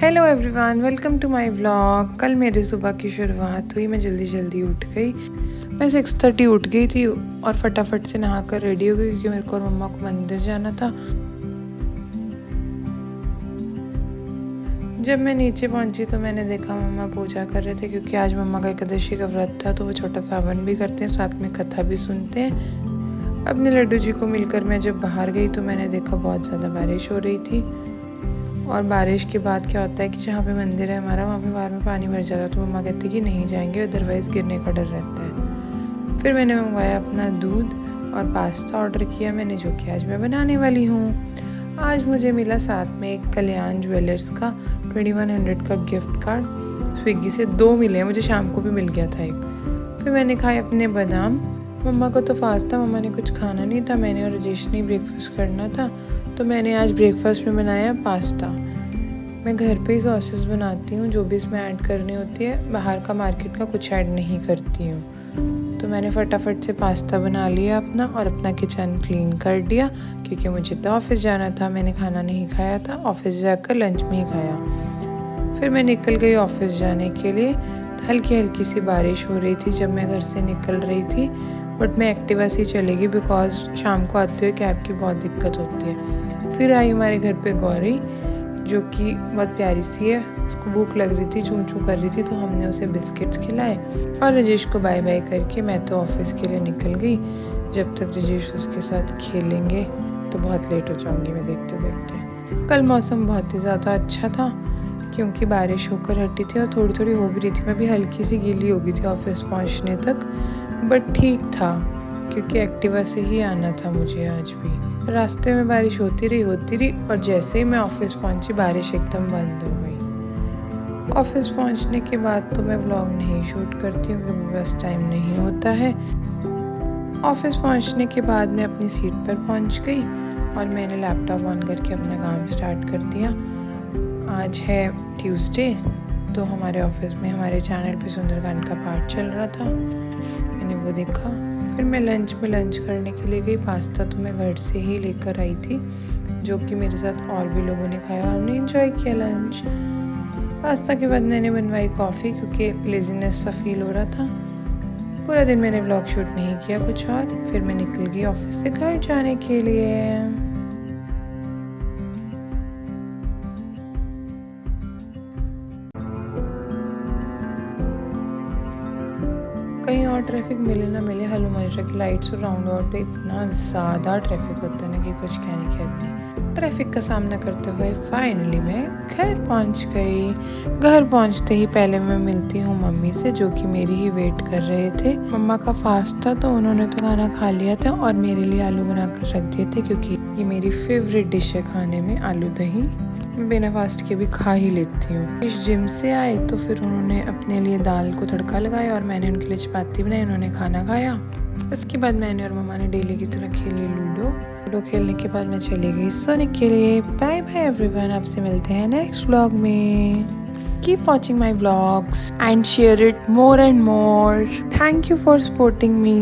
Hello everyone, welcome to my vlog. कल मेरी सुबह की शुरुआत हुई। मैं जल्दी जल्दी उठ गई। मैं 6:30 उठ गई थी और फटाफट से नहा कर रेडी हो गई क्योंकि मेरे को और मम्मा को मंदिर जाना था। जब मैं नीचे पहुंची तो मैंने देखा मम्मा पूजा कर रहे थे क्योंकि आज मम्मा का एकादशी का व्रत था, तो वो छोटा सा हवन भी करते हैं, साथ में कथा भी सुनते हैं। अपने लड्डू जी को मिलकर मैं जब बाहर गई तो मैंने देखा बहुत ज़्यादा बारिश हो रही थी। और बारिश के बाद क्या होता है कि जहाँ पे मंदिर है हमारा, वहाँ पे बाहर में पानी भर जाता है, तो मम्मा कहती कि नहीं जाएंगे, अदरवाइज़ गिरने का डर रहता है। फिर मैंने मंगवाया अपना दूध और पास्ता ऑर्डर किया मैंने, जो कि आज मैं बनाने वाली हूँ। आज मुझे मिला साथ में एक कल्याण ज्वेलर्स का 2100 का गिफ्ट कार्ड। स्विगी से 2 मिले हैं, मुझे शाम को भी मिल गया था एक। फिर मैंने खाए अपने बादाम। मम्मा को तो फास्ट था, मम्मा ने कुछ खाना नहीं था, मैंने और राजेश ने ब्रेकफास्ट करना था, तो मैंने आज ब्रेकफास्ट में बनाया पास्ता। मैं घर पे ही सॉसेस बनाती हूँ, जो भी इसमें ऐड करनी होती है, बाहर का मार्केट का कुछ ऐड नहीं करती हूँ। तो मैंने फटाफट से पास्ता बना लिया अपना और अपना किचन क्लीन कर दिया क्योंकि मुझे तो ऑफिस जाना था। मैंने खाना नहीं खाया था, ऑफिस जाकर लंच में ही खाया। फिर मैं निकल गई ऑफिस जाने के लिए। हल्की हल्की सी बारिश हो रही थी जब मैं घर से निकल रही थी, बट मैं एक्टिवा से ही चलेगी बिकॉज शाम को आते हुए कैब की बहुत दिक्कत होती है। फिर आई हमारे घर पे गौरी, जो कि बहुत प्यारी सी है। उसको भूख लग रही थी, चूं चूं कर रही थी, तो हमने उसे बिस्किट्स खिलाए और राजेश को बाय बाय करके मैं तो ऑफिस के लिए निकल गई। जब तक राजेश उसके साथ खेलेंगे तो बहुत लेट हो जाऊंगी मैं देखते देखते। कल मौसम बहुत ही ज़्यादा अच्छा था क्योंकि बारिश होकर हटी थी और थोड़ी थोड़ी हो भी रही थी। मैं भी हल्की सी गीली हो गई थी ऑफिस पहुंचने तक, बट ठीक था क्योंकि एक्टिवा से ही आना था मुझे आज भी। रास्ते में बारिश होती रही और जैसे ही मैं ऑफिस पहुंची बारिश एकदम बंद हो गई। ऑफिस पहुंचने के बाद तो मैं व्लॉग नहीं शूट करती हूँ क्योंकि बस टाइम नहीं होता है। ऑफिस पहुंचने के बाद मैं अपनी सीट पर पहुंच गई और मैंने लैपटॉप ऑन करके अपना काम स्टार्ट कर दिया। आज है ट्यूसडे, तो हमारे ऑफिस में हमारे चैनल पे सुंदरकांड का पार्ट चल रहा था, मैंने वो देखा। फिर मैं लंच करने के लिए गई। पास्ता तो मैं घर से ही लेकर आई थी, जो कि मेरे साथ और भी लोगों ने खाया और हमने एंजॉय किया लंच। पास्ता के बाद मैंने बनवाई कॉफ़ी क्योंकि लेजीनेस सा फील हो रहा था। पूरा दिन मैंने व्लॉग शूट नहीं किया कुछ और। फिर मैं निकल गई ऑफिस से घर जाने के लिए। कहीं और ट्रैफिक मिले ना मिले, हलूमजरा की लाइट्स और राउंड आउट पे इतना ज़्यादा ट्रैफिक होता है ना कि कुछ कहने की हद नहीं। ट्रैफिक का सामना करते हुए फाइनली मैं घर पहुंच गई। घर पहुंचते ही पहले मैं मिलती हूँ मम्मी से, जो कि मेरी ही वेट कर रहे थे। मम्मा का फास्ट था तो उन्होंने तो खाना खा लिया था और मेरे लिए आलू बना कर रख दिए थे क्योंकि ये मेरी फेवरेट डिश है खाने में, आलू दही। मैं बिना फास्ट के भी खा ही लेती हूँ। इस जिम से आए तो फिर उन्होंने अपने लिए दाल को तड़का लगाया और मैंने उनके लिए चपाती बनाई, उन्होंने खाना खाया। उसके बाद मैंने और मम्मा ने डेली की तरह खेली लूडो खेलने के बाद मैं चली गई सोने के लिए। बाय बाय एवरीवन, आपसे मिलते हैं नेक्स्ट व्लॉग में। Keep watching my vlogs and share it more and more. Thank you for supporting me.